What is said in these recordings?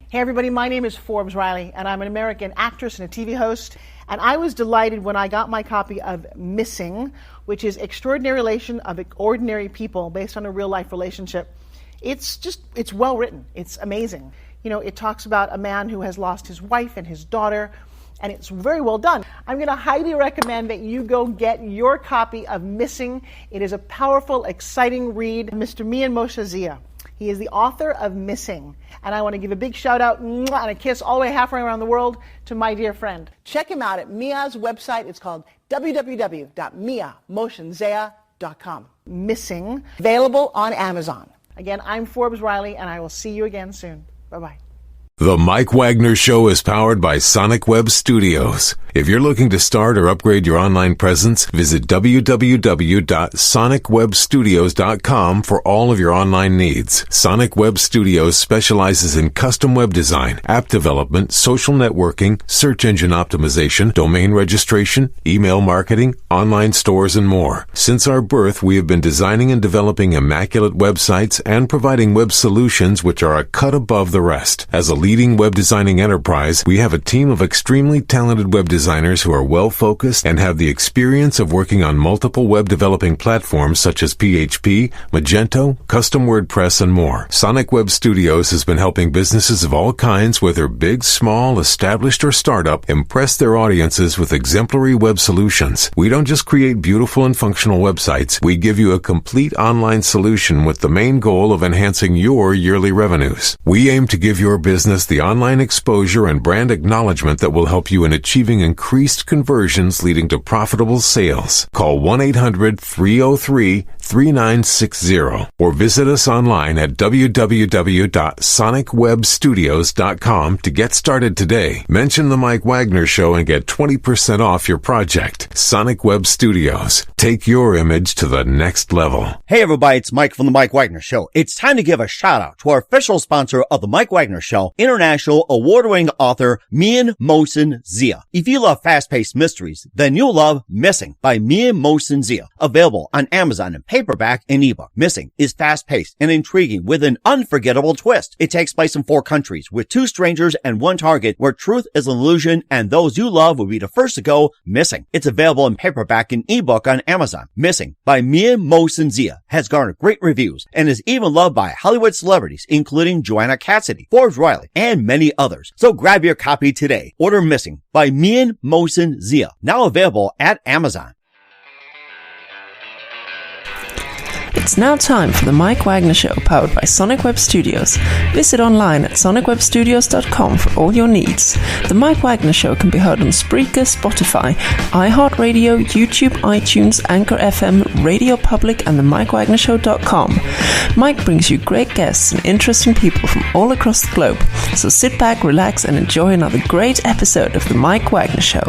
Hey everybody, my name is Forbes Riley, and I'm an American actress and a TV host. And I was delighted when I got my copy of Missing, which is Extraordinary Relation of Ordinary People based on a real life relationship. It's well written. It's amazing. You know, it talks about a man who has lost his wife and his daughter, and it's very well done. I'm going to highly recommend that you go get your copy of Missing. It is a powerful, exciting read. Mr. Mian Moshe Zia. He is the author of Missing. And I want to give a big shout out and a kiss all the way halfway around the world to my dear friend. Check him out at Mia's website. It's called www.miamoshenzea.com. Missing, available on Amazon. Again, I'm Forbes Riley, and I will see you again soon. Bye-bye. The Mike Wagner Show is powered by Sonic Web Studios. If you're looking to start or upgrade your online presence, visit www.sonicwebstudios.com for all of your online needs. Sonic Web Studios specializes in custom web design, app development, social networking, search engine optimization, domain registration, email marketing, online stores, and more. Since our birth, we have been designing and developing immaculate websites and providing web solutions which are a cut above the rest. As a leading web designing enterprise, we have a team of extremely talented web designers who are well-focused and have the experience of working on multiple web developing platforms such as PHP, Magento, custom WordPress, and more. Sonic Web Studios has been helping businesses of all kinds, whether big, small, established, or startup, impress their audiences with exemplary web solutions. We don't just create beautiful and functional websites. We give you a complete online solution with the main goal of enhancing your yearly revenues. We aim to give your business the online exposure and brand acknowledgement that will help you in achieving increased conversions leading to profitable sales. Call 1-800-303-3960 or visit us online at www.sonicwebstudios.com to get started today. Mention the Mike Wagner Show and get 20% off your project. Sonic Web Studios. Take your image to the next level. Hey everybody, it's Mike from the Mike Wagner Show. It's time to give a shout out to our official sponsor of the Mike Wagner Show, international award-winning author Mian Moshe Zia. If you love fast-paced mysteries, then you'll love Missing by Mian Moshe Zia. Available on Amazon in paperback and ebook. Missing is fast-paced and intriguing with an unforgettable twist. It takes place in 4 countries with 2 strangers and 1 target where truth is an illusion and those you love will be the first to go missing. It's available in paperback and ebook on Amazon. Missing by Mian Moshe Zia has garnered great reviews and is even loved by Hollywood celebrities including Joanna Cassidy, Forbes Riley, and many others. So grab your copy today. Order Missing by Mian Moshe Zia. Now available at Amazon. It's now time for the Mike Wagner Show, powered by Sonic Web Studios. Visit online at sonicwebstudios.com for all your needs. The Mike Wagner Show can be heard on Spreaker, Spotify, iHeartRadio, YouTube, iTunes, Anchor FM, Radio Public, and the MikeWagnerShow.com. Mike brings you great guests and interesting people from all across the globe. So sit back, relax, and enjoy another great episode of the Mike Wagner Show.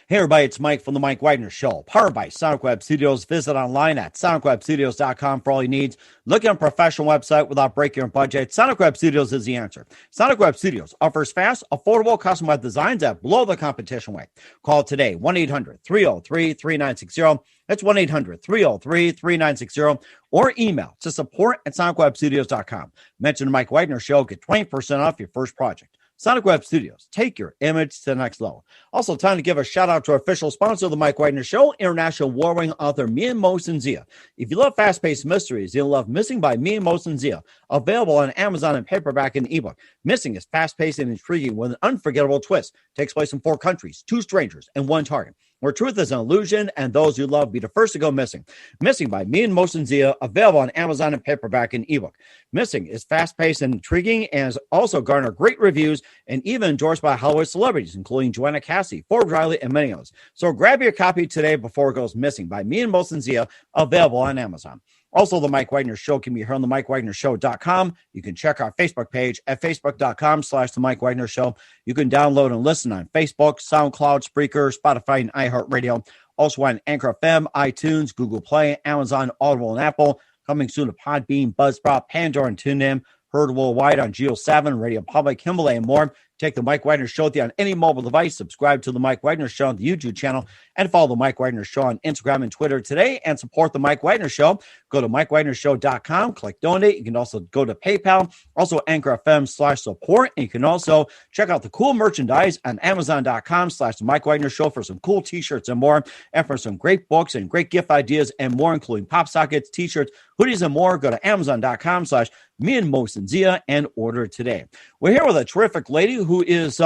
Hey everybody, it's Mike from the Mike Wagner Show, powered by Sonic Web Studios. Visit online at sonicwebstudios.com for all your needs. Looking at a professional website without breaking your budget? Sonic Web Studios is the answer. Sonic Web Studios offers fast, affordable, custom web designs that blow the competition away. Call today, 1-800-303-3960. That's 1-800-303-3960. Or email to support@sonicwebstudios.com. Mention the Mike Wagner Show, get 20% off your first project. Sonic Web Studios, take your image to the next level. Also, time to give a shout out to our official sponsor of the Mike Wagner Show, international award-winning author Mian Moshe Zia. If you love fast-paced mysteries, you'll love Missing by Mian Moshe Zia. Available on Amazon in paperback and ebook. Missing is fast-paced and intriguing with an unforgettable twist. Takes place in 4 countries, 2 strangers, and 1 target, where truth is an illusion and those you love be the first to go missing. Missing by Mian Moshe Zia, available on Amazon in paperback and ebook. Missing is fast-paced and intriguing and has also garnered great reviews and even endorsed by Hollywood celebrities, including Joanna Cassidy, Forbes Riley, and many others. So grab your copy today before it goes missing by Mian Moshe Zia, available on Amazon. Also, the Mike Wagner Show can be heard on the MikeWagnerShow.com. You can check our Facebook page at facebook.com/the Mike Wagner Show. You can download and listen on Facebook, SoundCloud, Spreaker, Spotify, and iHeartRadio. Also on Anchor FM, iTunes, Google Play, Amazon, Audible, and Apple. Coming soon to Podbean, Buzzsprout, Pandora, and TuneIn. Heard worldwide on Geo 7, Radio Public, Himalaya, and more. Take the Mike Wagner Show with you on any mobile device. Subscribe to the Mike Wagner Show on the YouTube channel and follow the Mike Wagner Show on Instagram and Twitter today and support the Mike Wagner Show. Go to MikeWagnerShow.com, click donate. You can also go to PayPal, also Anchor FM/support. And you can also check out the cool merchandise on Amazon.com/the Mike Wagner Show for some cool t-shirts and more, and for some great books and great gift ideas and more, including pop sockets, t-shirts, hoodies, and more. Go to Amazon.com/me and Mos and Zia and order today. We're here with a terrific lady who is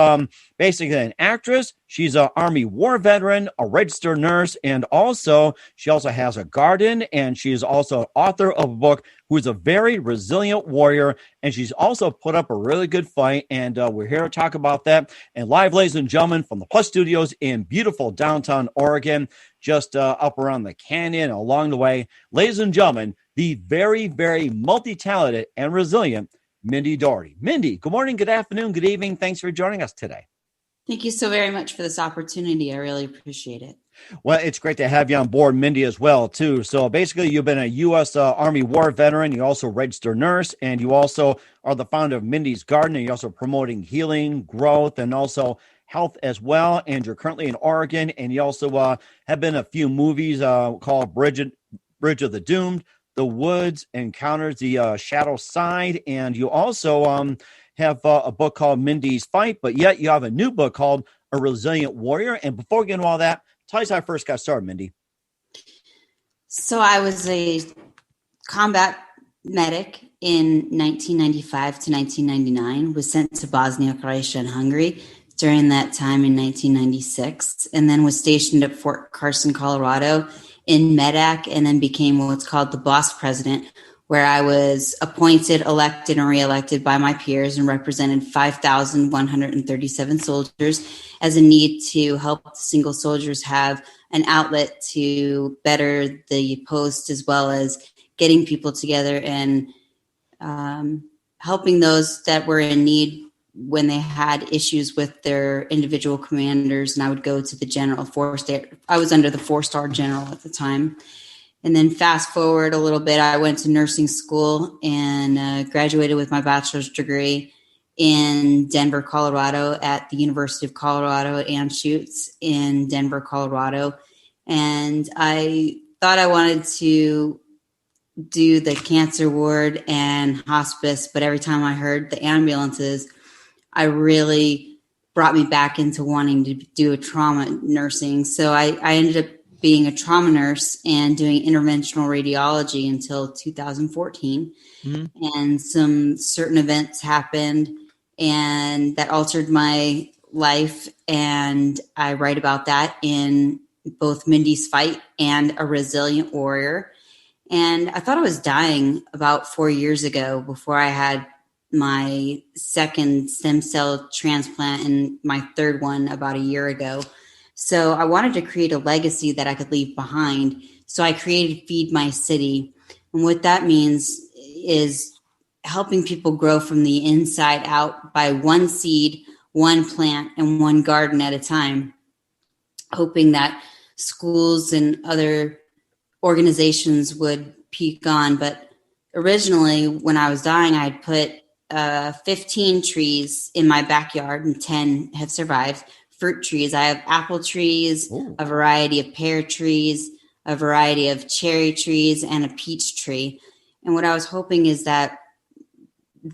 basically an actress. She's an Army War veteran, a registered nurse, and also she also has a garden, and she is also author of a book who is a very resilient warrior, and she's also put up a really good fight, and we're here to talk about that. And live, ladies and gentlemen, from the Plus Studios in beautiful downtown Oregon, just up around the canyon along the way, ladies and gentlemen, the very, very multi-talented and resilient Mindy Dougherty. Mindy, good morning, good afternoon, good evening. Thanks for joining us today. Thank you so very much for this opportunity. I really appreciate it. Well, it's great to have you on board, Mindy, as well, too. So basically, you've been a U.S. Army War veteran. You also registered nurse, and you also are the founder of Mindy's Garden, and you're also promoting healing, growth, and also health as well. And you're currently in Oregon, and you also have been in a few movies called Bridge of the Doomed, The Woods, Encounters the Shadow Side, and you also have a book called Mindy's Fight, but yet you have a new book called A Resilient Warrior. And before we get into all that, tell us how I first got started, Mindy. So I was a combat medic in 1995 to 1999, was sent to Bosnia, Croatia, and Hungary during that time in 1996, and then was stationed at Fort Carson, Colorado in Medac, and then became what's called the boss president, where I was appointed, elected, and reelected by my peers and represented 5,137 soldiers as a need to help the single soldiers have an outlet to better the post, as well as getting people together and helping those that were in need when they had issues with their individual commanders. And I would go to the general force there. I was under the 4-star general at the time. And then fast forward a little bit, I went to nursing school and graduated with my bachelor's degree in Denver, Colorado at the University of Colorado at Anschutz in Denver, Colorado. And I thought I wanted to do the cancer ward and hospice, but every time I heard the ambulances, I really brought me back into wanting to do a trauma nursing. So I ended up being a trauma nurse and doing interventional radiology until 2014. Mm-hmm. And some certain events happened and that altered my life. And I write about that in both Mindy's Fight and A Resilient Warrior. And I thought I was dying about 4 years ago before I had my second stem cell transplant and my third one about a year ago. So I wanted to create a legacy that I could leave behind. So I created Feed My City. And what that means is helping people grow from the inside out by one seed, one plant, and one garden at a time, hoping that schools and other organizations would peak on. But originally, when I was dying, I had put 15 trees in my backyard, and 10 have survived. Fruit trees. I have apple trees, ooh, a variety of pear trees, a variety of cherry trees, and a peach tree. And what I was hoping is that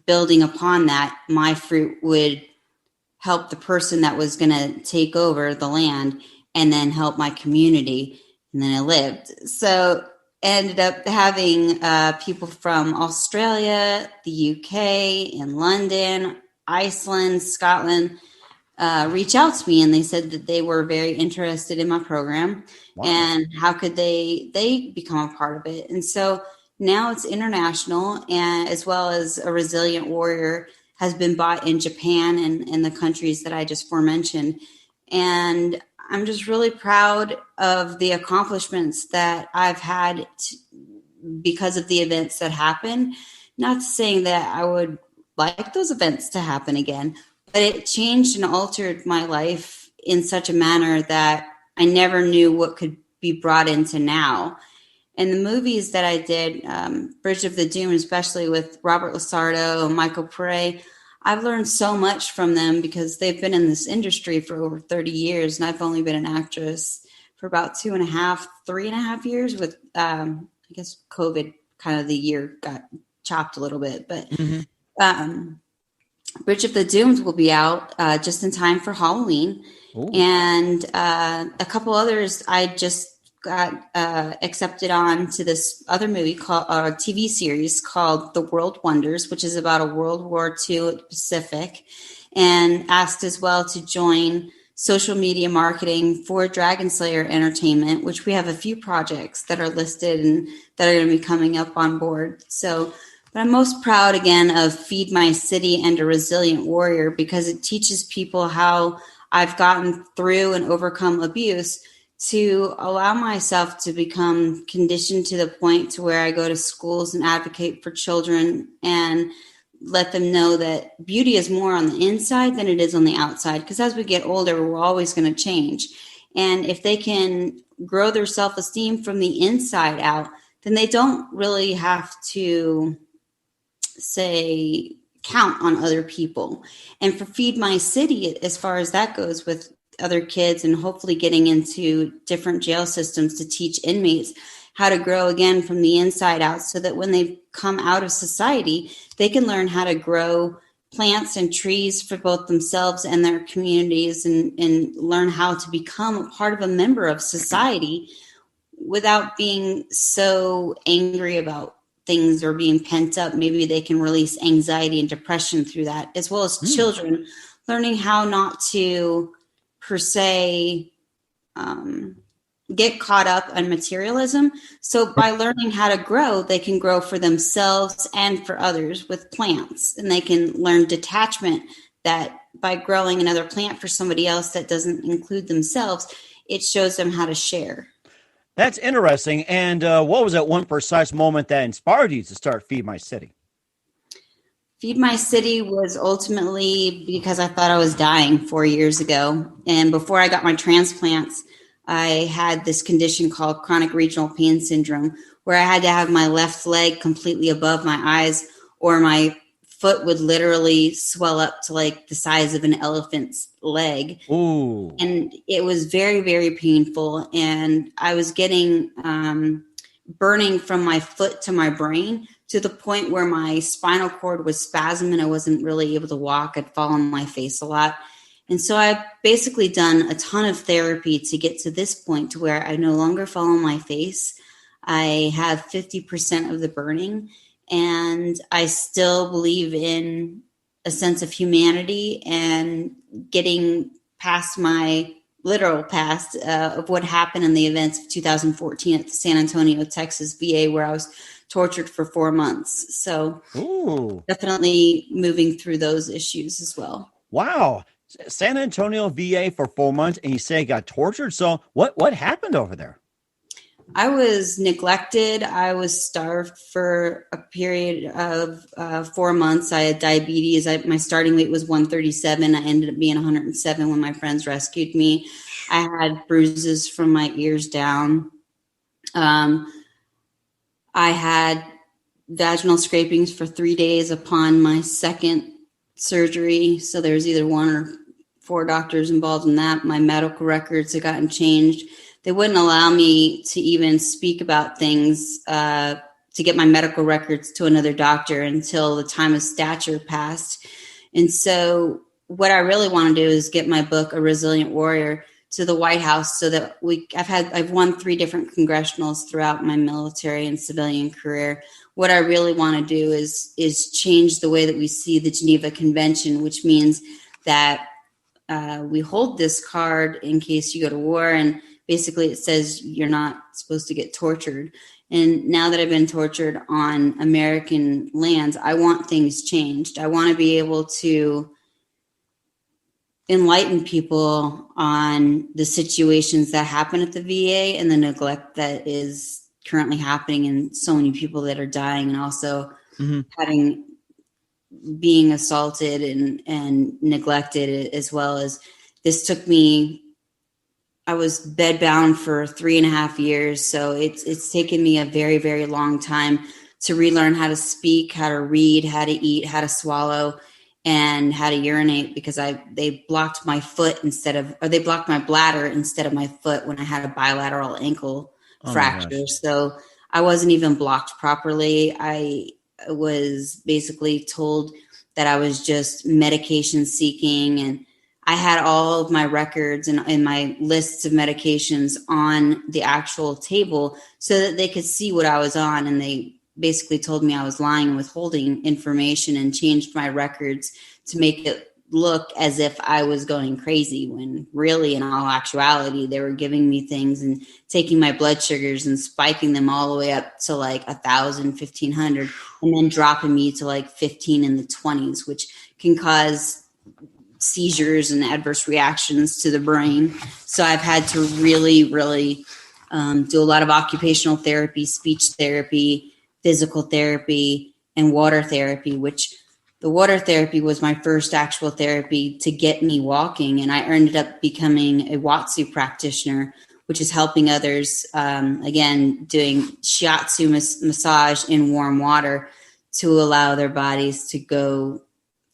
building upon that, my fruit would help the person that was going to take over the land and then help my community. And then I lived. So ended up having people from Australia, the UK, and London, Iceland, Scotland, reach out to me, and they said that they were very interested in my program. Wow. And how could they become a part of it. And so now it's international, and as well as A Resilient Warrior has been bought in Japan and the countries that I just forementioned. And I'm just really proud of the accomplishments that I've had because of the events that happened. Not saying that I would like those events to happen again, but it changed and altered my life in such a manner that I never knew what could be brought into now. And the movies that I did, Bridge of the Doomed, especially with Robert Lasardo and Michael Pare, I've learned so much from them because they've been in this industry for over 30 years. And I've only been an actress for about 3.5 years with, I guess COVID kind of the year got chopped a little bit, but, Bridge of the Doomed will be out just in time for Halloween. Ooh. And a couple others I just got accepted on to this other movie called TV series called The World Wonders, which is about a World War II Pacific, and asked as well to join social media marketing for Dragon Slayer Entertainment, which we have a few projects that are listed and that are going to be coming up on board. So, but I'm most proud again of Feed My City and A Resilient Warrior because it teaches people how I've gotten through and overcome abuse to allow myself to become conditioned to the point to where I go to schools and advocate for children and let them know that beauty is more on the inside than it is on the outside. Because as we get older, we're always going to change. And if they can grow their self-esteem from the inside out, then they don't really have to count on other people. And for Feed My City, as far as that goes with other kids and hopefully getting into different jail systems to teach inmates how to grow again from the inside out so that when they come out of society, they can learn how to grow plants and trees for both themselves and their communities and learn how to become a part of a member of society without being so angry about things or being pent up. Maybe they can release anxiety and depression through that, as well as children learning how not to per se get caught up on materialism. So by learning how to grow, they can grow for themselves and for others with plants. And they can learn detachment, that by growing another plant for somebody else that doesn't include themselves, it shows them how to share. That's interesting. And what was that one precise moment that inspired you to start Feed My City? Feed My City was ultimately because I thought I was dying 4 years ago. And before I got my transplants, I had this condition called chronic regional pain syndrome, where I had to have my left leg completely above my eyes, or my foot would literally swell up to like the size of an elephant's leg. Ooh. And it was very, very painful. And I was getting burning from my foot to my brain, to the point where my spinal cord was spasming and I wasn't really able to walk. I'd fall on my face a lot. And so I've basically done a ton of therapy to get to this point to where I no longer fall on my face. I have 50% of the burning, and I still believe in a sense of humanity and getting past my literal past of what happened in the events of 2014 at the San Antonio, Texas VA, where I was tortured for 4 months. So definitely moving through those issues as well. Wow. San Antonio VA for 4 months, and you say you got tortured. So what happened over there? I was neglected. I was starved for a period of 4 months. I had diabetes. My starting weight was 137. I ended up being 107 when my friends rescued me. I had bruises from my ears down. I had vaginal scrapings for 3 days upon my second surgery. So there's either 1 or 4 doctors involved in that. My medical records had gotten changed. They wouldn't allow me to even speak about things to get my medical records to another doctor until the time of stature passed. And so what I really want to do is get my book, A Resilient Warrior, to the White House so that I've won 3 different congressionals throughout my military and civilian career. What I really want to do is change the way that we see the Geneva Convention, which means that we hold this card in case you go to war, and basically it says you're not supposed to get tortured. And now that I've been tortured on American lands, I want things changed. I want to be able to enlighten people on the situations that happen at the VA and the neglect that is currently happening, and so many people that are dying, and also being assaulted and neglected, as well as this took me, I was bedbound for 3.5 years. So it's taken me a very, very long time to relearn how to speak, how to read, how to eat, how to swallow. and had to urinate because they blocked my foot they blocked my bladder instead of my foot when I had a bilateral ankle fracture. So I wasn't even blocked properly. I was basically told that I was just medication seeking, and I had all of my records and my lists of medications on the actual table so that they could see what I was on. And they basically told me I was lying and withholding information and changed my records to make it look as if I was going crazy, when really in all actuality, they were giving me things and taking my blood sugars and spiking them all the way up to like 1,000, 1,500, and then dropping me to like 15 in the 20s, which can cause seizures and adverse reactions to the brain. So I've had to really do a lot of occupational therapy, speech therapy, physical therapy, and water therapy, which the water therapy was my first actual therapy to get me walking. And I ended up becoming a Watsu practitioner, which is helping others, again, doing shiatsu massage in warm water to allow their bodies to go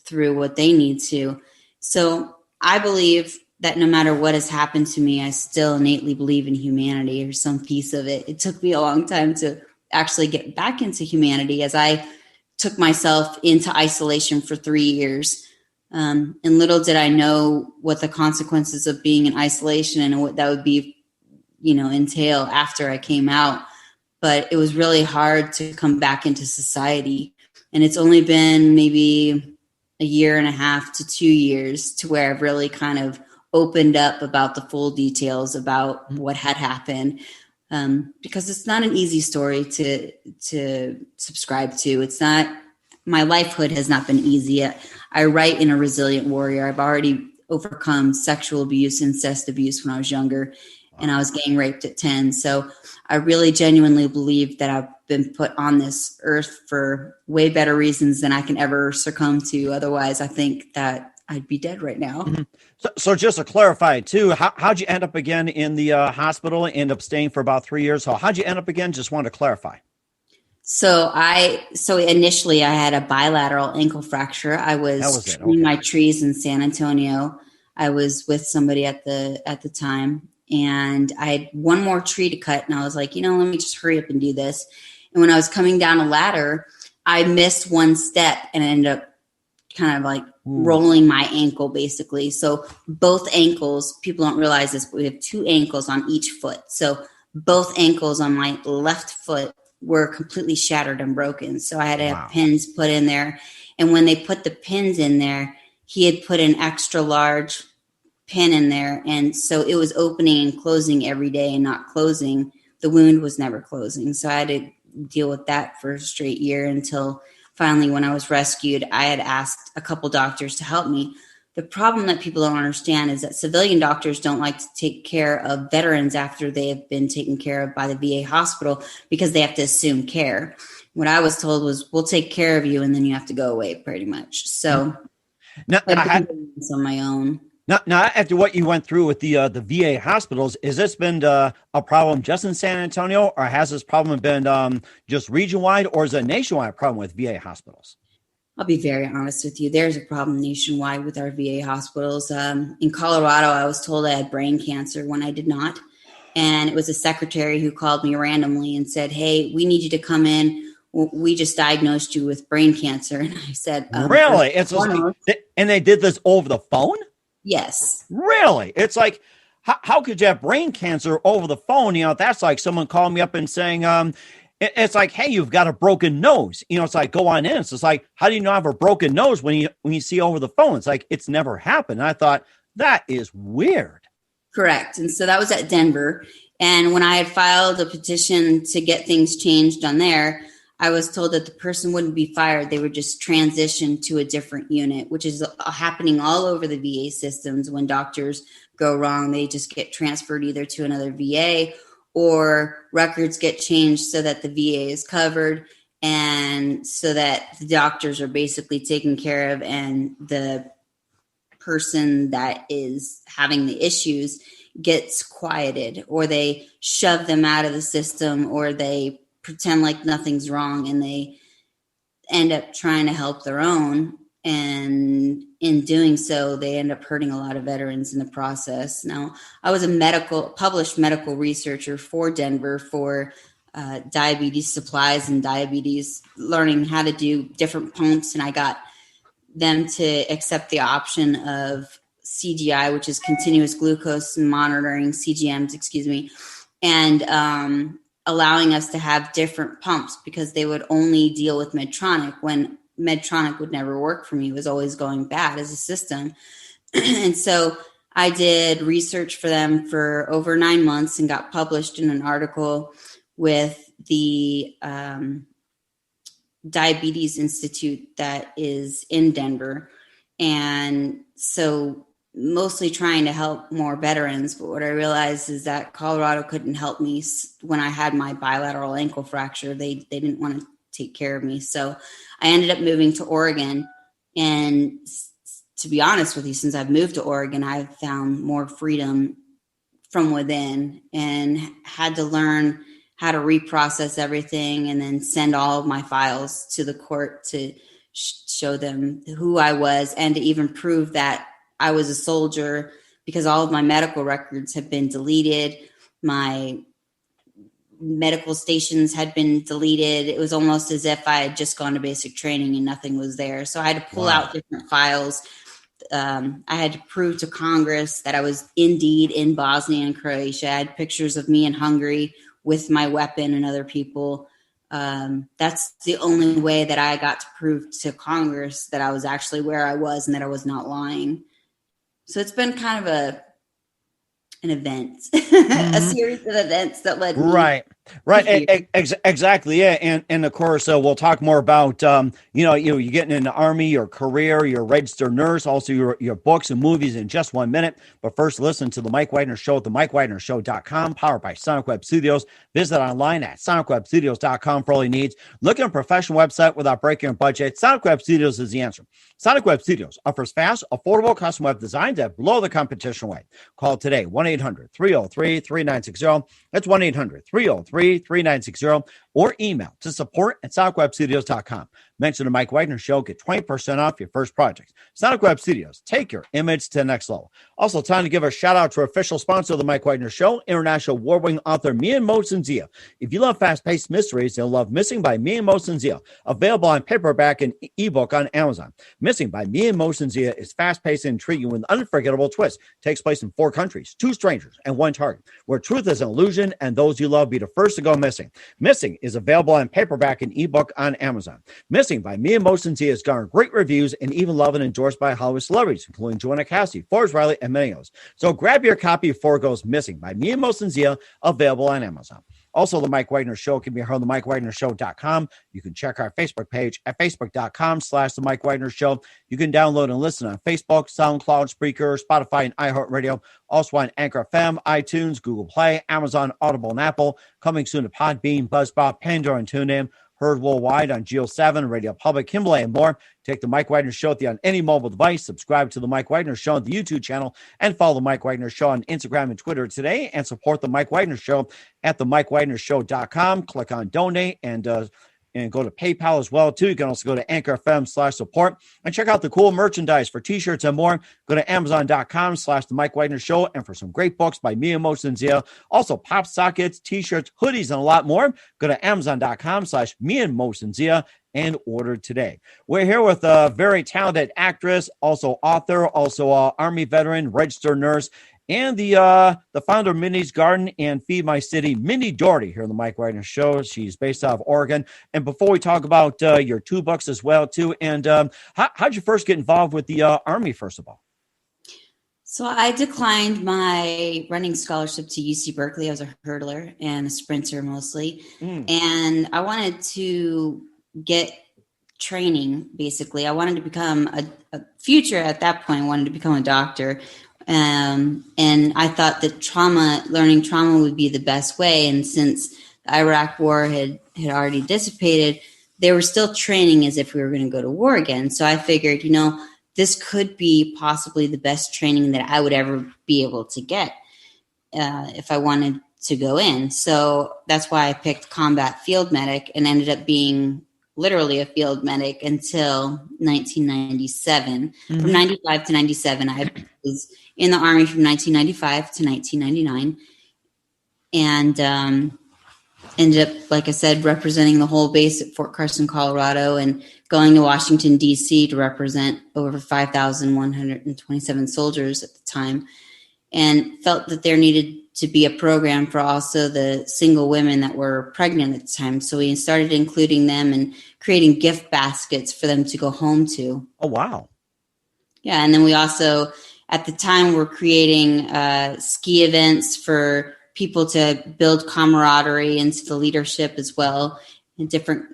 through what they need to. So I believe that no matter what has happened to me, I still innately believe in humanity or some piece of it. It took me a long time to actually get back into humanity, as I took myself into isolation for 3 years. And little did I know what the consequences of being in isolation and what that would be, entail after I came out. But it was really hard to come back into society. And it's only been maybe a year and a half to 2 years to where I've really kind of opened up about the full details about what had happened. Because it's not an easy story to subscribe to. It's not, my lifehood has not been easy. I write in a resilient warrior. I've already overcome sexual abuse, incest abuse when I was younger, and I was gang raped at 10. So I really genuinely believe that I've been put on this earth for way better reasons than I can ever succumb to. Otherwise, I think that I'd be dead right now. Mm-hmm. So just to clarify too, how'd you end up again in the hospital? End up staying for about 3 years. So how'd you end up again? Just wanted to clarify. So initially I had a bilateral ankle fracture. I was trimming my trees in San Antonio. I was with somebody at the time, and I had one more tree to cut, and I was like, let me just hurry up and do this. And when I was coming down a ladder, I missed one step and I ended up kind of like rolling my ankle, basically. So both ankles, people don't realize this, but we have 2 ankles on each foot. So both ankles on my left foot were completely shattered and broken. So I had to have pins put in there. And when they put the pins in there, he had put an extra large pin in there. And so it was opening and closing every day and not closing. The wound was never closing. So I had to deal with that for a straight year until finally, when I was rescued, I had asked a couple doctors to help me. The problem that people don't understand is that civilian doctors don't like to take care of veterans after they have been taken care of by the VA hospital because they have to assume care. What I was told was, we'll take care of you and then you have to go away, pretty much. So I had to do this on my own. Now, after what you went through with the VA hospitals, has this been a problem just in San Antonio, or has this problem been just region-wide, or is it a nationwide problem with VA hospitals? I'll be very honest with you. There's a problem nationwide with our VA hospitals. In Colorado, I was told I had brain cancer when I did not. And it was a secretary who called me randomly and said, hey, we need you to come in. We just diagnosed you with brain cancer. And I said, really? And they did this over the phone? Yes. Really? It's like, how could you have brain cancer over the phone? That's like someone calling me up and saying, it's like, hey, you've got a broken nose. It's like, go on in. It's just like, how do you not have a broken nose when you see over the phone? It's like, it's never happened. And I thought, that is weird. Correct. And so that was at Denver. And when I had filed a petition to get things changed on there, I was told that the person wouldn't be fired. They would just transition to a different unit, which is happening all over the VA systems. When doctors go wrong, they just get transferred either to another VA, or records get changed so that the VA is covered and so that the doctors are basically taken care of, and the person that is having the issues gets quieted, or they shove them out of the system, or they pretend like nothing's wrong and they end up trying to help their own. And in doing so, they end up hurting a lot of veterans in the process. Now, I was a published medical researcher for Denver for diabetes supplies and diabetes, learning how to do different pumps. And I got them to accept the option of CGI, which is continuous glucose monitoring, CGMs, excuse me, and allowing us to have different pumps because they would only deal with Medtronic when Medtronic would never work for me. It was always going bad as a system. And so I did research for them for over 9 months and got published in an article with the Diabetes Institute that is in Denver. And so mostly trying to help more veterans. But what I realized is that Colorado couldn't help me when I had my bilateral ankle fracture. They didn't want to take care of me. So I ended up moving to Oregon. And to be honest with you, since I've moved to Oregon, I've found more freedom from within and had to learn how to reprocess everything and then send all of my files to the court to show them who I was and to even prove that I was a soldier, because all of my medical records have been deleted. My medical stations had been deleted. It was almost as if I had just gone to basic training and nothing was there. So I had to pull out different files. I had to prove to Congress that I was indeed in Bosnia and Croatia. I had pictures of me in Hungary with my weapon and other people. That's the only way that I got to prove to Congress that I was actually where I was and that I was not lying. So it's been kind of an event, a series of events that led me. Right. Exactly. Yeah. And of course, we'll talk more about, you getting in the Army, your career, your registered nurse, also your books and movies in just 1 minute. But first, listen to the Mike Wagner Show at themikewagnershow.com, powered by Sonic Web Studios. Visit online at sonicwebstudios.com for all your needs. Look at a professional website without breaking your budget. Sonic Web Studios is the answer. Sonic Web Studios offers fast, affordable custom web designs that blow the competition away. Call today, 1-800-303-3960. That's 1-800-303-3960, or email to support@sonicwebstudios.com. Mention the Mike Wagner Show, get 20% off your first project. Sonic Web Studios, take your image to the next level. Also, time to give a shout out to our official sponsor of the Mike Wagner Show, international award-winning author Mian Mosensia. If you love fast-paced mysteries, you'll love Missing by Mian Mosensia, available on paperback and ebook on Amazon. Missing by Mian Mosensia is fast-paced and intriguing with an unforgettable twist. Takes place in 4 countries, 2 strangers, and 1 target, where truth is an illusion and those you love be the first to go missing. Missing is available on paperback and ebook on Amazon. Missing by Mian Mosensia has garnered great reviews and even loved and endorsed by Hollywood celebrities, including Joanna Cassidy, Forbes Riley, and many others. So grab your copy before it goes missing by Mian Mosensia, available on Amazon. Also, the Mike Wagner Show can be heard on themikewagnershow.com. You can check our Facebook page at facebook.com/The Mike Wagner Show. You can download and listen on Facebook, SoundCloud, Spreaker, Spotify, and iHeartRadio. Also on Anchor FM, iTunes, Google Play, Amazon, Audible, and Apple. Coming soon to Podbean, Buzzsprout, Pandora, and TuneIn. Heard worldwide on Geo 7, Radio Public, Himalaya, and more. Take the Mike Wagner Show on any mobile device. Subscribe to the Mike Wagner Show on the YouTube channel, and follow the Mike Wagner Show on Instagram and Twitter today. And support the Mike Wagner Show at themikewagnershow.com. Click on donate and go to PayPal as well, too. You can also go to Anchor FM/support and check out the cool merchandise for T-shirts and more. Go to Amazon.com/The Mike Wagner Show, and for some great books by Mian Mosensia. Also, pop sockets, T-shirts, hoodies, and a lot more. Go to Amazon.com/Mian Mosensia and order today. We're here with a very talented actress, also author, also Army veteran, registered nurse, and the founder of Mindy's Garden and Feed My City, Mindy Dougherty, here on the Mike Wagner Show. She's based out of Oregon. And before we talk about your 2 books as well, too, and how'd you first get involved with the Army, first of all? So I declined my running scholarship to UC Berkeley. I was a hurdler and a sprinter mostly. And I wanted to get training, basically. I wanted to become a future at that point, I wanted to become a doctor. And I thought that learning trauma would be the best way. And since the Iraq war had already dissipated, they were still training as if we were going to go to war again. So I figured, this could be possibly the best training that I would ever be able to get if I wanted to go in. So that's why I picked combat field medic and ended up being literally a field medic until 1997. From 95 to 97, I was in the Army from 1995 to 1999. And ended up, like I said, representing the whole base at Fort Carson, Colorado, and going to Washington, D.C. to represent over 5,127 soldiers at the time, and felt that there needed to be a program for also the single women that were pregnant at the time. So we started including them and creating gift baskets for them to go home to. Oh, wow. Yeah. And then we also, at the time, were creating ski events for people to build camaraderie into the leadership as well, and different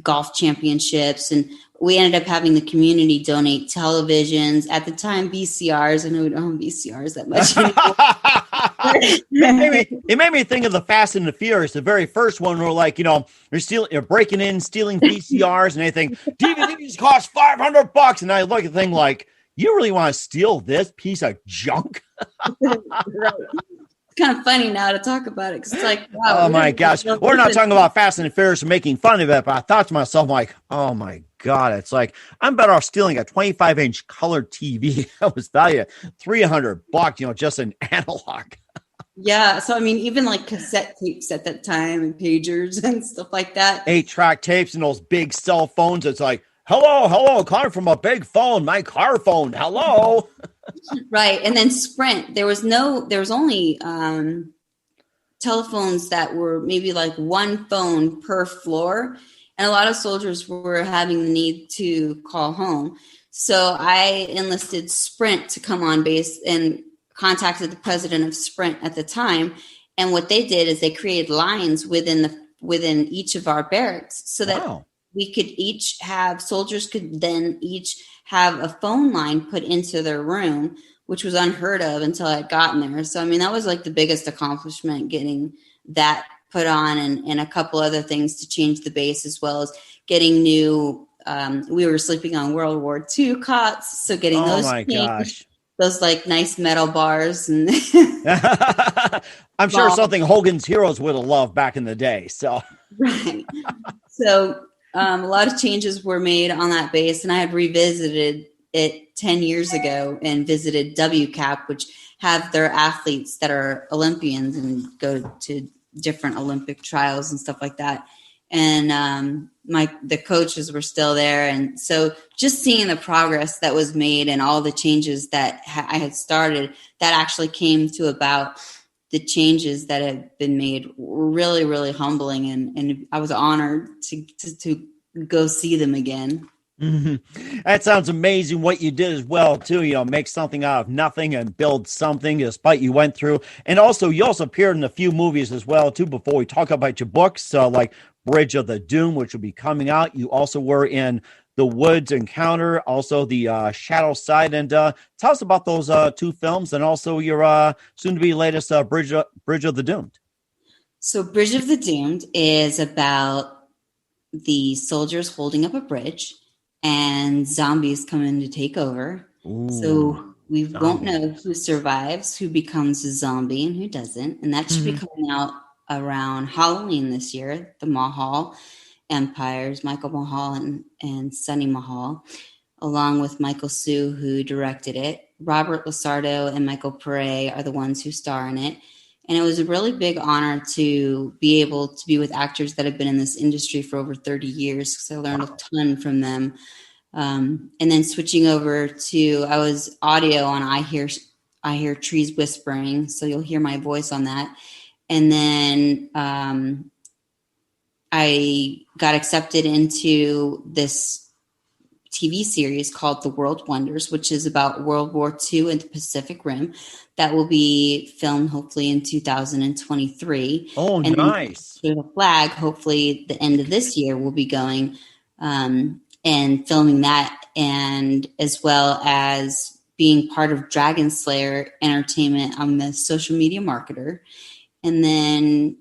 golf championships. And we ended up having the community donate televisions. At the time, VCRs. I know we don't have VCRs that much anymore. It made me think of the Fast and the Furious, the very first one where, like, you're breaking in, stealing VCRs and anything. DVDs cost $500. And I look at the thing like, you really want to steal this piece of junk? Right. It's kind of funny now to talk about it, because it's like, wow. Oh my gosh. We're not talking about Fast and the Furious and making fun of it, but I thought to myself, like, oh my God, it's like, I'm better off stealing a 25-inch color TV that was valued at $300, just an analog. Yeah. So, I mean, even like cassette tapes at that time and pagers and stuff like that. 8-track tapes and those big cell phones. It's like, hello, calling from a big phone, my car phone. Hello. Right. And then Sprint, there was only telephones that were maybe like one phone per floor. And a lot of soldiers were having the need to call home. So I enlisted Sprint to come on base and contacted the president of Sprint at the time. And what they did is they created lines within each of our barracks, so that we could each have, soldiers could then each have a phone line put into their room, which was unheard of until I had gotten there. So, I mean, that was like the biggest accomplishment, getting that put on, and a couple other things to change the base, as well as getting new, we were sleeping on World War II cots. So getting those changed, those like nice metal bars. And I'm sure something Hogan's Heroes would have loved back in the day. So, right. So, a lot of changes were made on that base, and I had revisited it 10 years ago and visited WCAP, which have their athletes that are Olympians and go to different Olympic trials and stuff like that. And the coaches were still there. And so just seeing the progress that was made and all the changes that I had started, that actually came to about the changes that have been made, were really, really humbling. And I was honored to go see them again. Mm-hmm. That sounds amazing what you did as well, too. Make something out of nothing and build something despite you went through. And also, you also appeared in a few movies as well, too, before we talk about your books, like Bridge of the Doom, which will be coming out. You also were in The Woods Encounter, also the Shadow Side. And tell us about those two films, and also your soon-to-be latest Bridge of the Doomed. So Bridge of the Doomed is about the soldiers holding up a bridge, and zombies come in to take over. Ooh, so we won't know who survives, who becomes a zombie, and who doesn't. And that should be coming out around Halloween this year. The Mahal Empires, Michael Mahal and Sonny Mahal, along with Michael Sue, who directed it. Robert Lasardo and Michael Pere are the ones who star in it. And it was a really big honor to be able to be with actors that have been in this industry for over 30 years, because I learned a ton from them. And then switching over to, I was audio on I Hear Trees Whispering, so you'll hear my voice on that. And then I got accepted into this TV series called The World Wonders, which is about World War II and the Pacific Rim, that will be filmed hopefully in 2023. Oh, and nice. The Flag, hopefully the end of this year, will be going and filming that, and as well as being part of Dragon Slayer Entertainment. I'm the social media marketer. And then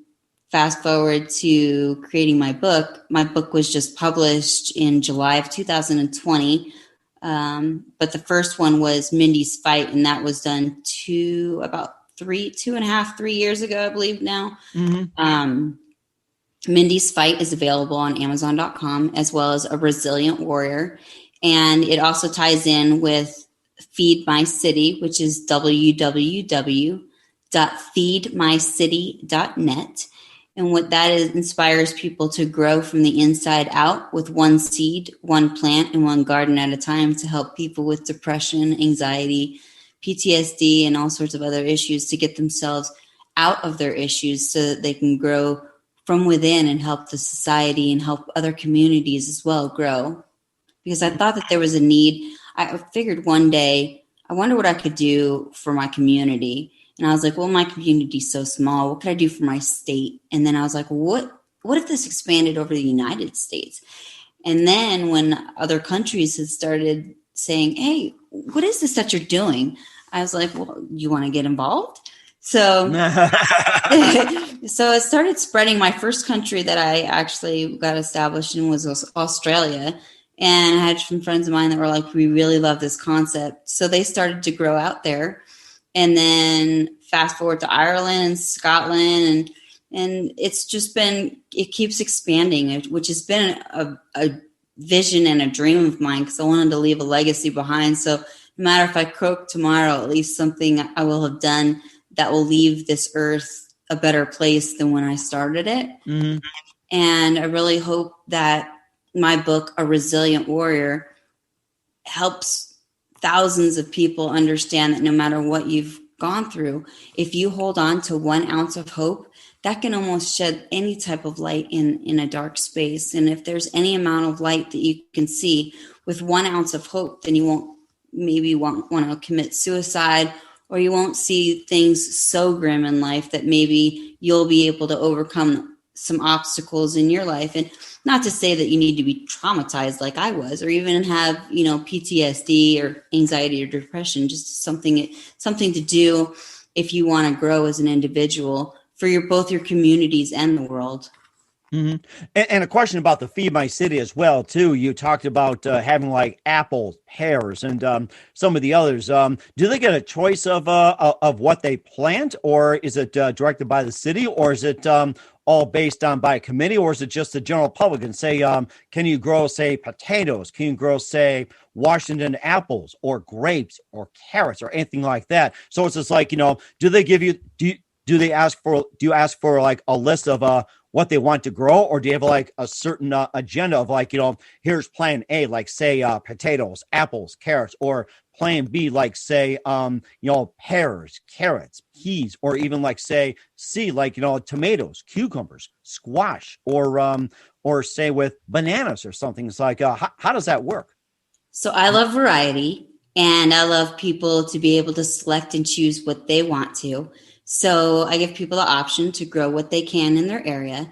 fast forward to creating my book. My book was just published in July of 2020. But the first one was Mindy's Fight, and that was done 2.5, 3 years ago, I believe now. Mm-hmm. Mindy's Fight is available on Amazon.com, as well as A Resilient Warrior. And it also ties in with Feed My City, which is www.feedmycity.net. And what that is, inspires people to grow from the inside out with one seed, one plant, and one garden at a time to help people with depression, anxiety, PTSD, and all sorts of other issues to get themselves out of their issues so that they can grow from within and help the society and help other communities as well grow. Because I thought that there was a need. I figured one day, I wonder what I could do for my community. And I was like, well, my community's so small. What could I do for my state? And then I was like, what if this expanded over the United States? And then when other countries had started saying, hey, what is this that you're doing? I was like, well, you want to get involved? So, so it started spreading. My first country that I actually got established in was Australia. And I had some friends of mine that were like, we really love this concept. So they started to grow out there. And then fast forward to Ireland and Scotland, and it's just been, it keeps expanding, which has been a vision and a dream of mine because I wanted to leave a legacy behind. So no matter if I croak tomorrow, at least something I will have done that will leave this earth a better place than when I started it. Mm-hmm. And I really hope that my book, A Resilient Warrior, helps thousands of people understand that no matter what you've gone through, if you hold on to 1 ounce of hope, that can almost shed any type of light in a dark space. And if there's any amount of light that you can see with 1 ounce of hope, then you won't want to commit suicide, or you won't see things so grim in life that maybe you'll be able to overcome some obstacles in your life. And not to say that you need to be traumatized like I was, or even have, PTSD or anxiety or depression, just something to do if you want to grow as an individual for both your communities and the world. Mm-hmm. And a question about the Feed My City as well, too. You talked about having like apples, pears, and some of the others. Do they get a choice of what they plant, or is it directed by the city, or is it all based on by a committee, or is it just the general public? And say, can you grow, say, potatoes? Can you grow, say, Washington apples or grapes or carrots or anything like that? So it's just like, do they give you, do you ask for like a list of what they want to grow, or do you have like a certain agenda of like, here's plan A, like say potatoes, apples, carrots, or plan B, like say, pears, carrots, peas, or even like say C, like, tomatoes, cucumbers, squash, or say with bananas or something. It's like, how does that work? So I love variety, and I love people to be able to select and choose what they want to. So I give people the option to grow what they can in their area.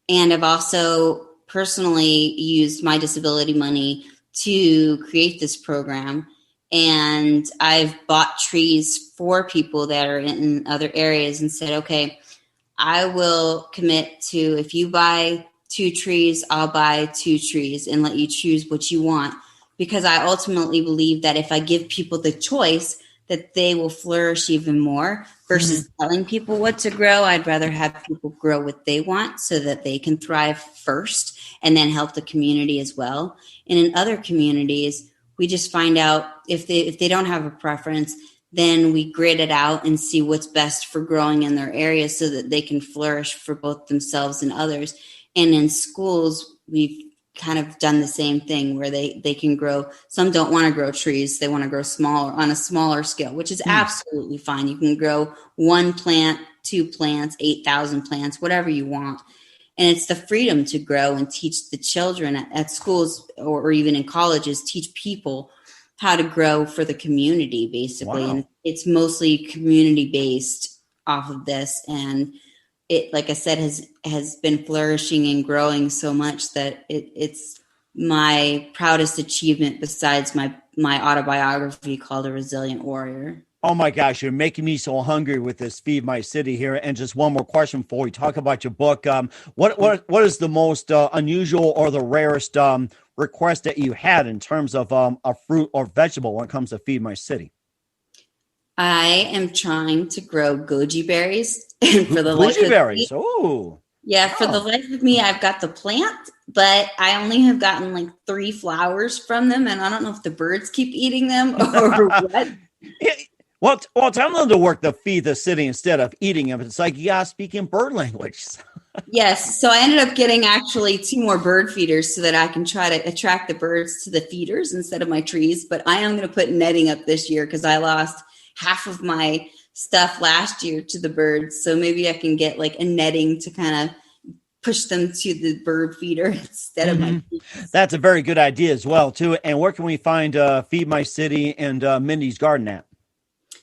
And I've also personally used my disability money to create this program. And I've bought trees for people that are in other areas and said, okay, I will commit to, if you buy 2 trees, I'll buy 2 trees and let you choose what you want. Because I ultimately believe that if I give people the choice, that they will flourish even more versus telling people what to grow. I'd rather have people grow what they want so that they can thrive first and then help the community as well. And in other communities, we just find out if they don't have a preference, then we grid it out and see what's best for growing in their area so that they can flourish for both themselves and others. And in schools, we've kind of done the same thing where they can grow. Some don't want to grow trees. They want to grow on a smaller scale, which is absolutely fine. You can grow 1 plant, 2 plants, 8,000 plants, whatever you want. And it's the freedom to grow and teach the children at schools or even in colleges, teach people how to grow for the community, basically. Wow. And it's mostly community based off of this. And it, like I said, has been flourishing and growing so much that it's my proudest achievement besides my autobiography called A Resilient Warrior. Oh my gosh, you're making me so hungry with this Feed My City here. And just one more question before we talk about your book. What is the most unusual or the rarest request that you had in terms of a fruit or vegetable when it comes to Feed My City? I am trying to grow goji berries for the goji berries. Oh, Yeah, for the life of me, I've got the plant, but I only have gotten like 3 flowers from them, and I don't know if the birds keep eating them or what. Well, tell them to work to feed the city instead of eating them. It's like, yeah, speaking bird language. Yes, so I ended up getting actually 2 more bird feeders so that I can try to attract the birds to the feeders instead of my trees. But I am going to put netting up this year because I lost half of my stuff last year to the birds. So maybe I can get like a netting to kind of push them to the bird feeder instead of my trees. That's a very good idea as well, too. And where can we find Feed My City and Mindy's Garden at?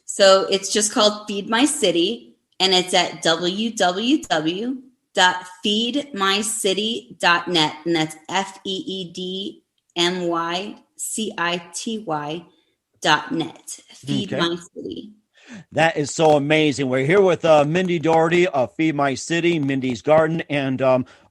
So it's just called Feed My City, and it's at www.feedmycity.net, and that's FEEDMYCITY.net. Feed My City. That is so amazing. We're here with Mindy Dougherty of Feed My City, Mindy's Garden, and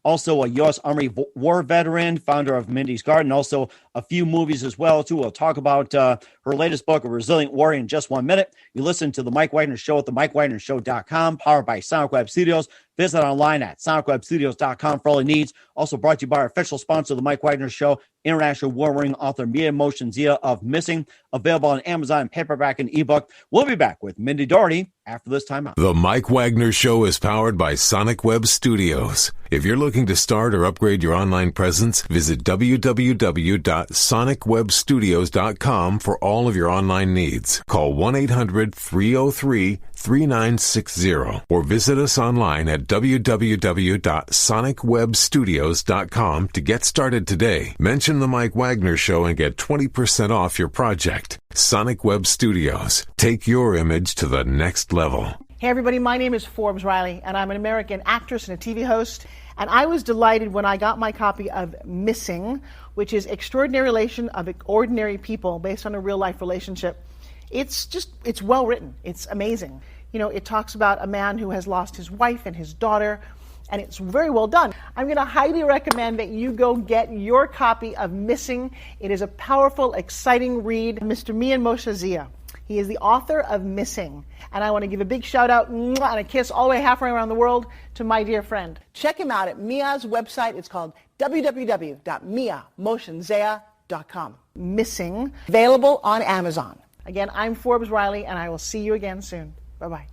also a U.S. Army war veteran, founder of Mindy's Garden, also a few movies as well, too. We'll talk about her latest book, A Resilient Warrior, in just 1 minute. You listen to The Mike Wagner Show at themikewagnershow.com, powered by Sonic Web Studios. Visit online at sonicwebstudios.com for all your needs. Also brought to you by our official sponsor, The Mike Wagner Show, international war-wearing author Mia Motion Zia of Missing, available on Amazon, paperback, and ebook. We'll be back with Mindy Dougherty after this time out. The Mike Wagner Show is powered by Sonic Web Studios. If you're looking to start or upgrade your online presence, visit www.sonicwebstudios.com for all of your online needs. Call 1-800-303-3960 or visit us online at www.sonicwebstudios.com to get started today. Mention The Mike Wagner Show and get 20% off your project. Sonic Web Studios. Take your image to the next level. Hey everybody, my name is Forbes Riley, and I'm an American actress and a TV host. And I was delighted when I got my copy of Missing, which is Extraordinary Relation of Ordinary People based on a real life relationship. It's well written. It's amazing. You know, it talks about a man who has lost his wife and his daughter, and it's very well done. I'm going to highly recommend that you go get your copy of Missing. It is a powerful, exciting read. Mr. Mia Motion Zia. He is the author of Missing. And I want to give a big shout out and a kiss all the way halfway around the world to my dear friend. Check him out at Mia's website. It's called www.miamotionzea.com. Missing, available on Amazon. Again, I'm Forbes Riley, and I will see you again soon. Bye-bye.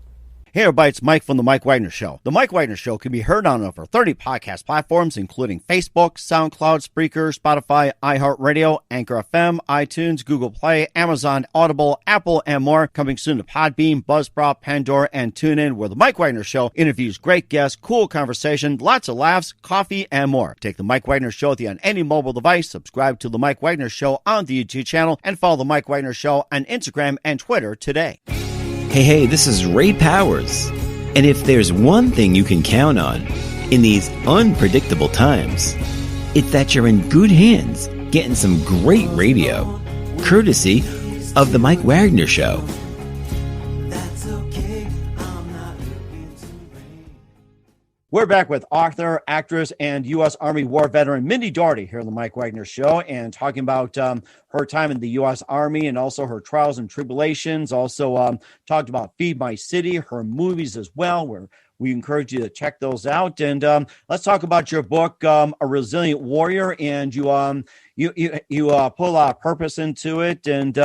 Hey everybody, it's Mike from The Mike Wagner Show. The Mike Wagner Show can be heard on over 30 podcast platforms, including Facebook, SoundCloud, Spreaker, Spotify, iHeartRadio, Anchor FM, iTunes, Google Play, Amazon, Audible, Apple, and more. Coming soon to Podbean, Buzzsprout, Pandora, and TuneIn, where The Mike Wagner Show interviews great guests, cool conversation, lots of laughs, coffee, and more. Take The Mike Wagner Show with you on any mobile device. Subscribe to The Mike Wagner Show on the YouTube channel, and follow The Mike Wagner Show on Instagram and Twitter today. Hey, this is Ray Powers. And if there's one thing you can count on in these unpredictable times, it's that you're in good hands getting some great radio, courtesy of The Mike Wagner Show. We're back with author, actress, and U.S. Army war veteran Mindy Dougherty here on the Mike Wagner Show, and talking about her time in the U.S. Army and also her trials and tribulations. Also talked about Feed My City, her movies as well, where we encourage you to check those out. And let's talk about your book, A Resilient Warrior. And you put a lot of purpose into it. And,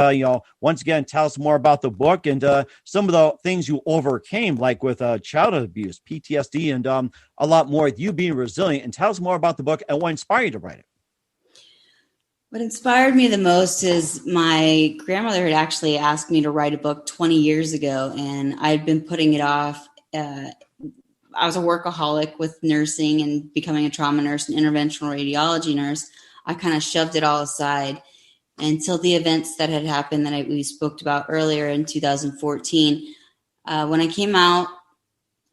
once again, tell us more about the book and some of the things you overcame, like with childhood abuse, PTSD, and a lot more with you being resilient. And tell us more about the book and what inspired you to write it. What inspired me the most is my grandmother had actually asked me to write a book 20 years ago, and I'd been putting it off. I was a workaholic with nursing and becoming a trauma nurse and interventional radiology nurse. I kind of shoved it all aside until the events that had happened that we spoke about earlier in 2014. When I came out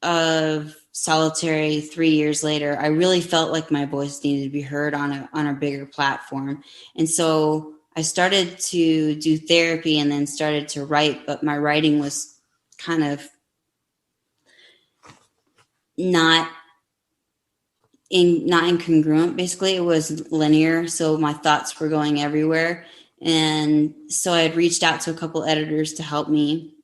of solitary 3 years later, I really felt like my voice needed to be heard on a bigger platform. And so I started to do therapy and then started to write, but my writing was kind of not incongruent. Basically, it was linear, so my thoughts were going everywhere. And so I had reached out to a couple editors to help me,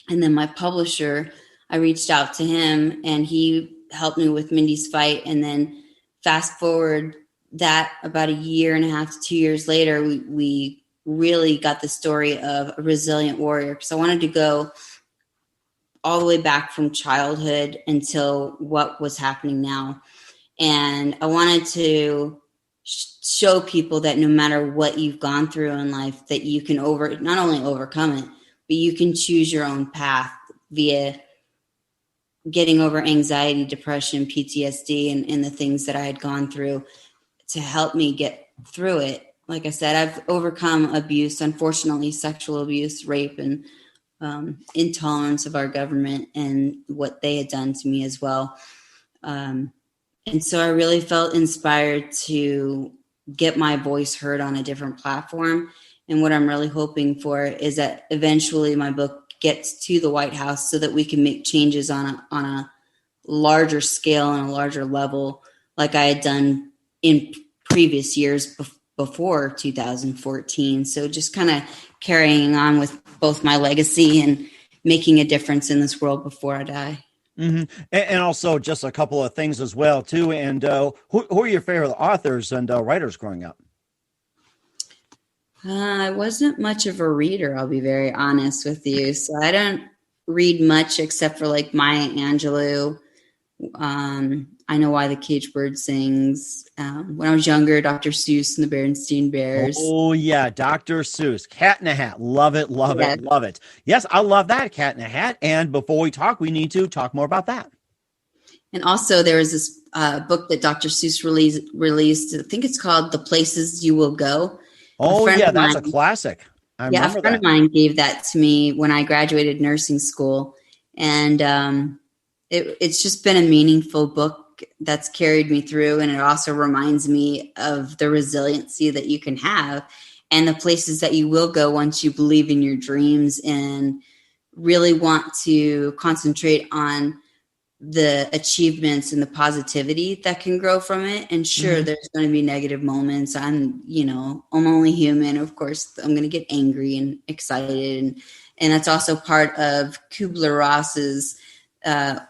and then my publisher, I reached out to him, and he helped me with Mindy's fight. And then fast forward that about a year and a half to 2 years later, we really got the story of a resilient warrior, because I wanted to go all the way back from childhood until what was happening now. And I wanted to show people that no matter what you've gone through in life, that you can not only overcome it, but you can choose your own path via getting over anxiety, depression, PTSD, and the things that I had gone through to help me get through it. Like I said, I've overcome abuse, unfortunately, sexual abuse, rape, and intolerance of our government and what they had done to me as well. And so I really felt inspired to get my voice heard on a different platform. And what I'm really hoping for is that eventually my book gets to the White House so that we can make changes on a larger scale and a larger level, like I had done in previous years before 2014. So just kind of carrying on with both my legacy and making a difference in this world before I die. Mm-hmm. And also just a couple of things as well, too. And who are your favorite authors and writers growing up? I wasn't much of a reader, I'll be very honest with you. So I don't read much except for like Maya Angelou. I Know Why the Caged Bird Sings. When I was younger, Dr. Seuss and the Berenstain Bears. Oh, yeah, Dr. Seuss. Cat in a Hat. Love it, love it, love it. Yes, I love that, Cat in a Hat. And before we talk, we need to talk more about that. And also there was this book that Dr. Seuss released. I think it's called The Places You Will Go. Oh, yeah, that's a classic. I remember a friend of mine gave that to me when I graduated nursing school. And it's just been a meaningful book that's carried me through. And it also reminds me of the resiliency that you can have and the places that you will go once you believe in your dreams and really want to concentrate on the achievements and the positivity that can grow from it. And sure, there's going to be negative moments. I'm only human. Of course, I'm going to get angry and excited. And that's also part of Kubler-Ross's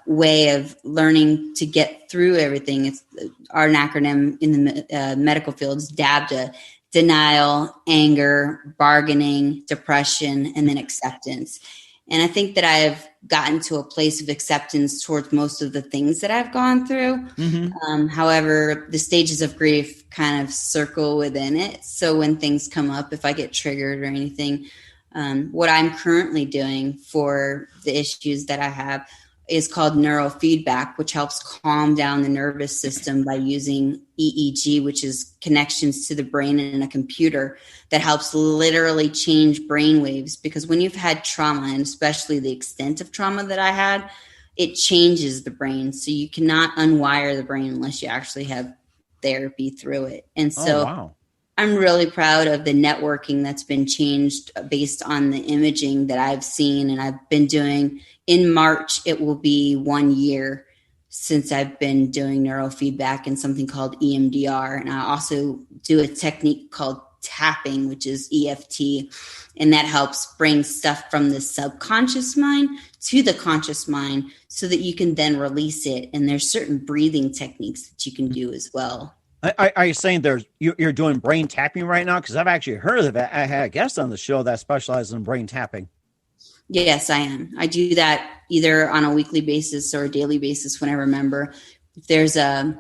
way of learning to get through everything. It's our acronym in the medical field is DABDA: denial, anger, bargaining, depression, and then acceptance. And I think that I have gotten to a place of acceptance towards most of the things that I've gone through. However, the stages of grief kind of circle within it. So when things come up, if I get triggered or anything, what I'm currently doing for the issues that I have is called neurofeedback, which helps calm down the nervous system by using EEG, which is connections to the brain in a computer that helps literally change brain waves. Because when you've had trauma, and especially the extent of trauma that I had, it changes the brain. So you cannot unwire the brain unless you actually have therapy through it. And so I'm really proud of the networking that's been changed based on the imaging that I've seen and I've been doing. In March, it will be 1 year since I've been doing neurofeedback and something called EMDR. And I also do a technique called tapping, which is EFT. And that helps bring stuff from the subconscious mind to the conscious mind so that you can then release it. And there's certain breathing techniques that you can do as well. Are you saying you're doing brain tapping right now? Because I've actually heard of it. I had a guest on the show that specializes in brain tapping. Yes, I am. I do that either on a weekly basis or a daily basis when I remember. If there's a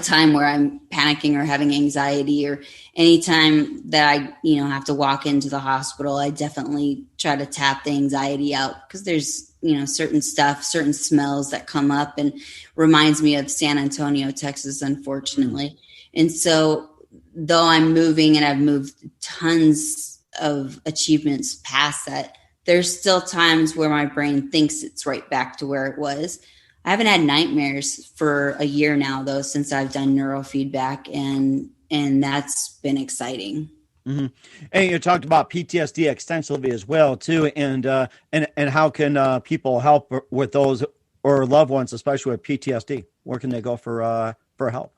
time where I'm panicking or having anxiety, or anytime that I have to walk into the hospital, I definitely try to tap the anxiety out, because there's certain stuff, certain smells that come up and reminds me of San Antonio, Texas, unfortunately. And so though I'm moving and I've moved tons of achievements past that, there's still times where my brain thinks it's right back to where it was. I haven't had nightmares for a year now, though, since I've done neurofeedback, and that's been exciting. Mm-hmm. And you talked about PTSD extensively as well, too, and how can people help with those or loved ones, especially with PTSD? Where can they go for help?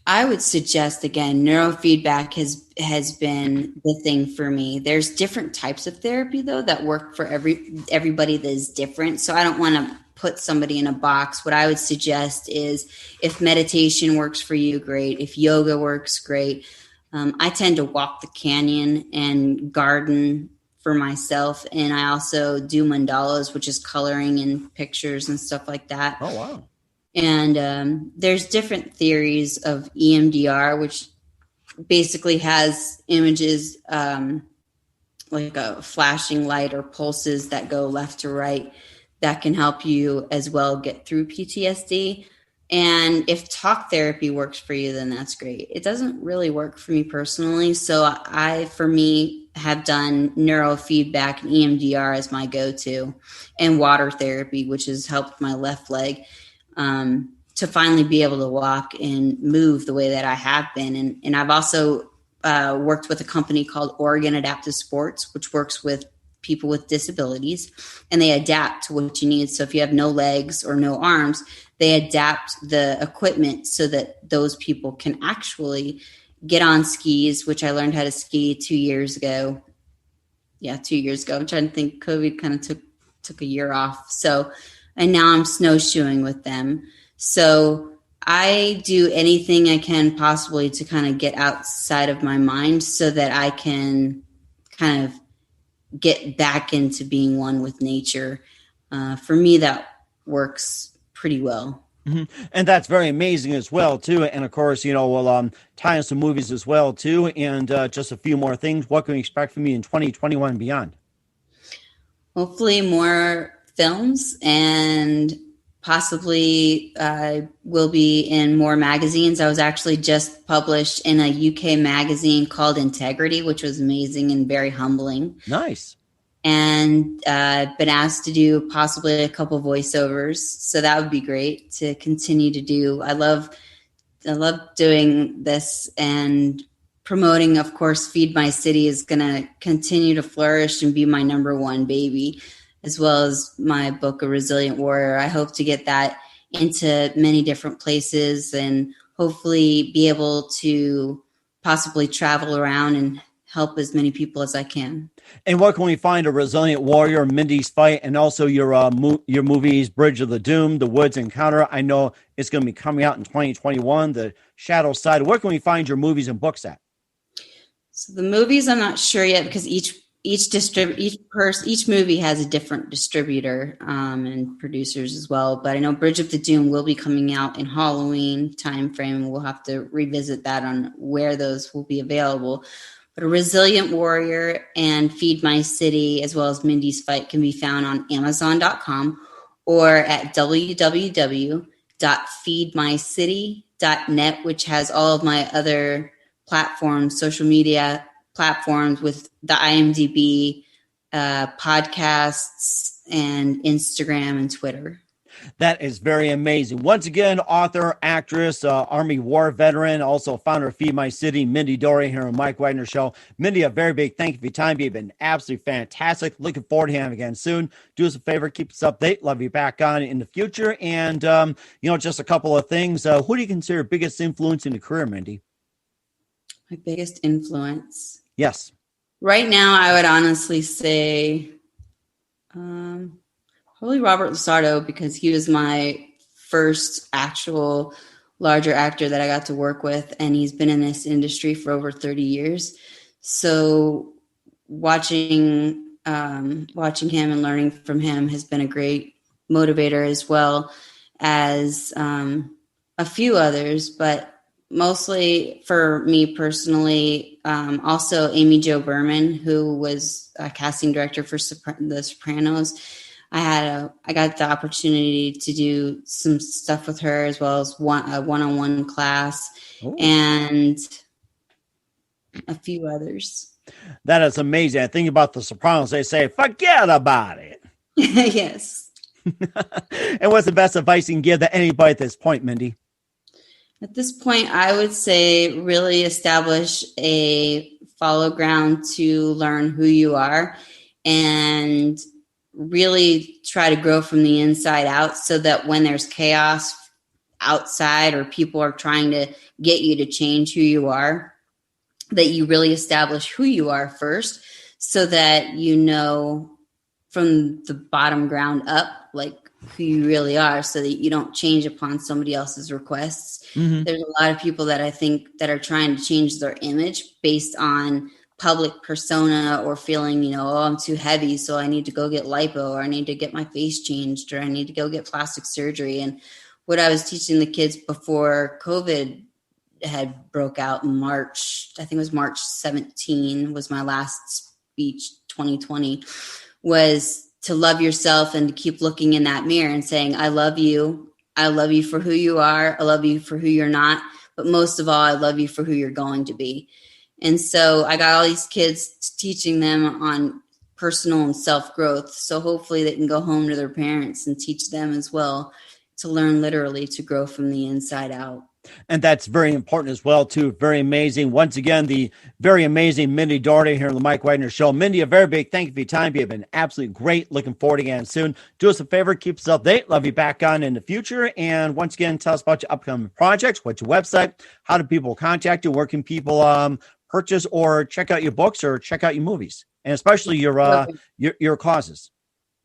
I would suggest, again, neurofeedback has been the thing for me. There's different types of therapy, though, that work for everybody that is different. So I don't want to put somebody in a box. What I would suggest is if meditation works for you, great. If yoga works, great. I tend to walk the canyon and garden for myself. And I also do mandalas, which is coloring and pictures and stuff like that. Oh, wow. And there's different theories of EMDR, which basically has images like a flashing light or pulses that go left to right that can help you as well get through PTSD. And if talk therapy works for you, then that's great. It doesn't really work for me personally. So for me, have done neurofeedback and EMDR as my go-to, and water therapy, which has helped my left leg to finally be able to walk and move the way that I have been. And I've also worked with a company called Oregon Adaptive Sports, which works with people with disabilities, and they adapt to what you need. So if you have no legs or no arms, they adapt the equipment so that those people can actually get on skis, which I learned how to ski 2 years ago. Yeah, 2 years ago. I'm trying to think. COVID kind of took a year off. So, and now I'm snowshoeing with them. So I do anything I can possibly to kind of get outside of my mind so that I can kind of get back into being one with nature. For me, that works pretty well. Mm-hmm. And that's very amazing as well, too. And of course, we'll tie in some movies as well, too. And just a few more things. What can we expect from you in 2021 and beyond? Hopefully more films, and possibly will be in more magazines. I was actually just published in a UK magazine called Integrity, which was amazing and very humbling. Nice. And I've been asked to do possibly a couple voiceovers. So that would be great to continue to do. I love doing this, and promoting, of course, Feed My City is going to continue to flourish and be my number one baby, as well as my book, A Resilient Warrior. I hope to get that into many different places and hopefully be able to possibly travel around and help as many people as I can. And what can we find? A Resilient Warrior, Mindy's Fight, and also your movies, Bridge of the Doom, The Woods Encounter. I know it's going to be coming out in 2021, The Shadow Side. Where can we find your movies and books at? So the movies, I'm not sure yet, because each movie has a different distributor and producers as well. But I know Bridge of the Doom will be coming out in Halloween timeframe. We'll have to revisit that on where those will be available. But A Resilient Warrior and Feed My City, as well as Mindy's Fight, can be found on Amazon.com or at www.feedmycity.net, which has all of my other platforms, social media platforms, with the IMDb, podcasts, and Instagram and Twitter. That is very amazing. Once again, author, actress, Army War veteran, also founder of Feed My City, Mindy Dougherty, here on Mike Wagner Show. Mindy, a very big thank you for your time. You've been absolutely fantastic. Looking forward to having you again soon. Do us a favor, keep us updated. Love you back on in the future. And, just a couple of things. Who do you consider your biggest influence in your career, Mindy? My biggest influence? Yes. Right now, I would honestly say probably Robert Lusardo, because he was my first actual larger actor that I got to work with, and he's been in this industry for over 30 years. So watching him and learning from him has been a great motivator, as well as a few others, but mostly for me personally, also Amy Jo Berman, who was a casting director for The Sopranos. I got the opportunity to do some stuff with her, as well as a one-on-one class. Ooh. And a few others. That is amazing. I think about The Sopranos. They say, forget about it. Yes. And what's the best advice you can give to anybody at this point, Mindy? At this point, I would say really establish a follow ground to learn who you are, and really try to grow from the inside out, so that when there's chaos outside or people are trying to get you to change who you are, that you really establish who you are first, so that you know from the bottom ground up, like who you really are so that you don't change upon somebody else's requests. Mm-hmm. There's a lot of people that I think that are trying to change their image based on public persona or feeling, oh, I'm too heavy, so I need to go get lipo, or I need to get my face changed, or I need to go get plastic surgery. And what I was teaching the kids before COVID had broke out in March, I think it was March 17 was my last speech, 2020, was to love yourself and to keep looking in that mirror and saying, I love you. I love you for who you are. I love you for who you're not. But most of all, I love you for who you're going to be. And so I got all these kids teaching them on personal and self-growth. So hopefully they can go home to their parents and teach them as well to learn literally to grow from the inside out. And that's very important as well, too. Very amazing. Once again, the very amazing Mindy Dougherty here on the Mike Wagner Show. Mindy, a very big thank you for your time. You've been absolutely great. Looking forward to again soon. Do us a favor, keep us up to date. Love you back on in the future. And once again, tell us about your upcoming projects. What's your website? How do people contact you? Where can people purchase or check out your books or check out your movies? And especially your causes.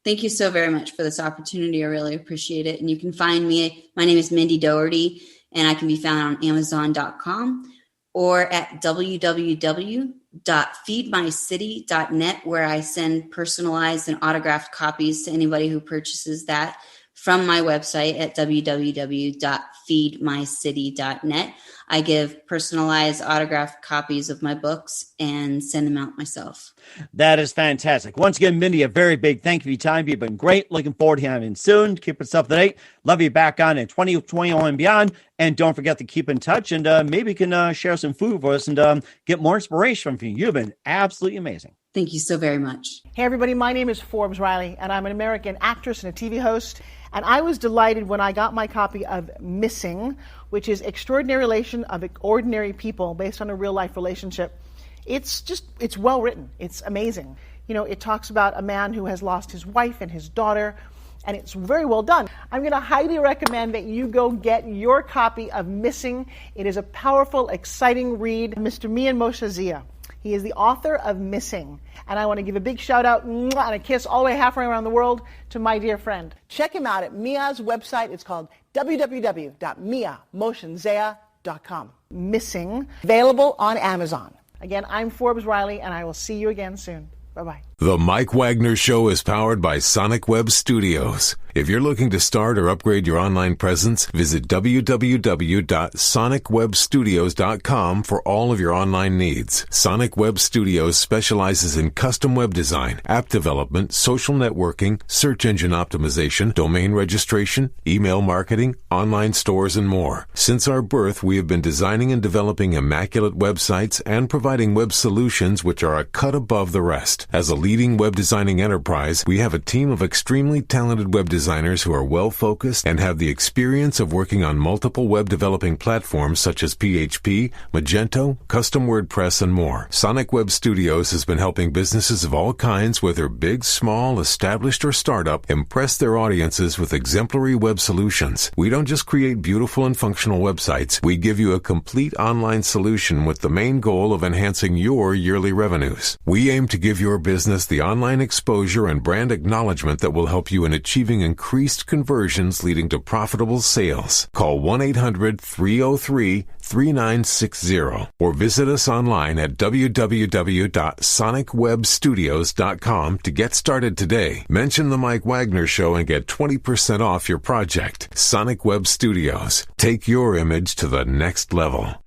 Thank you so very much for this opportunity. I really appreciate it. And you can find me. My name is Mindy Dougherty. And I can be found on Amazon.com or at www.feedmycity.net, where I send personalized and autographed copies to anybody who purchases that from my website at www.feedmycity.net. I give personalized autographed copies of my books and send them out myself. That is fantastic. Once again, Mindy, a very big thank you for your time. You've been great. Looking forward to having you soon. Keep yourself up to date. Love you back on in 2021 and beyond. And don't forget to keep in touch, and maybe you can share some food for us and get more inspiration from you. You've been absolutely amazing. Thank you so very much. Hey, everybody. My name is Forbes Riley, and I'm an American actress and a TV host. And I was delighted when I got my copy of Missing, which is Extraordinary Relation of Ordinary People based on a real-life relationship. It's well written. It's amazing. It talks about a man who has lost his wife and his daughter, and it's very well done. I'm going to highly recommend that you go get your copy of Missing. It is a powerful, exciting read. Mr. Mian Moshe Zia. He is the author of Missing. And I want to give a big shout out and a kiss all the way halfway around the world to my dear friend. Check him out at Mia's website. It's called www.miamotionzea.com. Missing, available on Amazon. Again, I'm Forbes Riley, and I will see you again soon. Bye-bye. The Mike Wagner Show is powered by Sonic Web Studios. If you're looking to start or upgrade your online presence, visit www.sonicwebstudios.com for all of your online needs. Sonic Web Studios specializes in custom web design, app development, social networking, search engine optimization, domain registration, email marketing, online stores, and more. Since our birth, we have been designing and developing immaculate websites and providing web solutions which are a cut above the rest. As a leading web designing enterprise, we have a team of extremely talented web designers who are well-focused and have the experience of working on multiple web developing platforms such as PHP, Magento, Custom WordPress, and more. Sonic Web Studios has been helping businesses of all kinds, whether big, small, established, or startup, impress their audiences with exemplary web solutions. We don't just create beautiful and functional websites. We give you a complete online solution with the main goal of enhancing your yearly revenues. We aim to give your business the online exposure and brand acknowledgement that will help you in achieving increased conversions leading to profitable sales. Call 1-800-303-3960 or visit us online at www.sonicwebstudios.com to get started today. Mention the Mike Wagner Show and get 20% off your project. Sonic Web Studios. Take your image to the next level.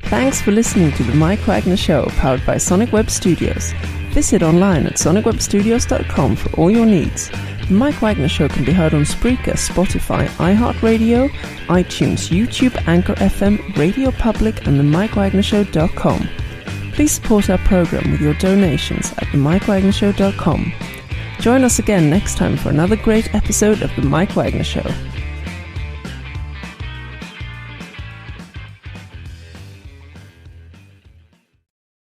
Thanks for listening to the Mike Wagner Show, powered by Sonic Web Studios. Visit online at sonicwebstudios.com for all your needs. The Mike Wagner Show can be heard on Spreaker, Spotify, iHeartRadio, iTunes, YouTube, Anchor FM, Radio Public, and themikewagnershow.com. Please support our program with your donations at themikewagnershow.com. Join us again next time for another great episode of The Mike Wagner Show.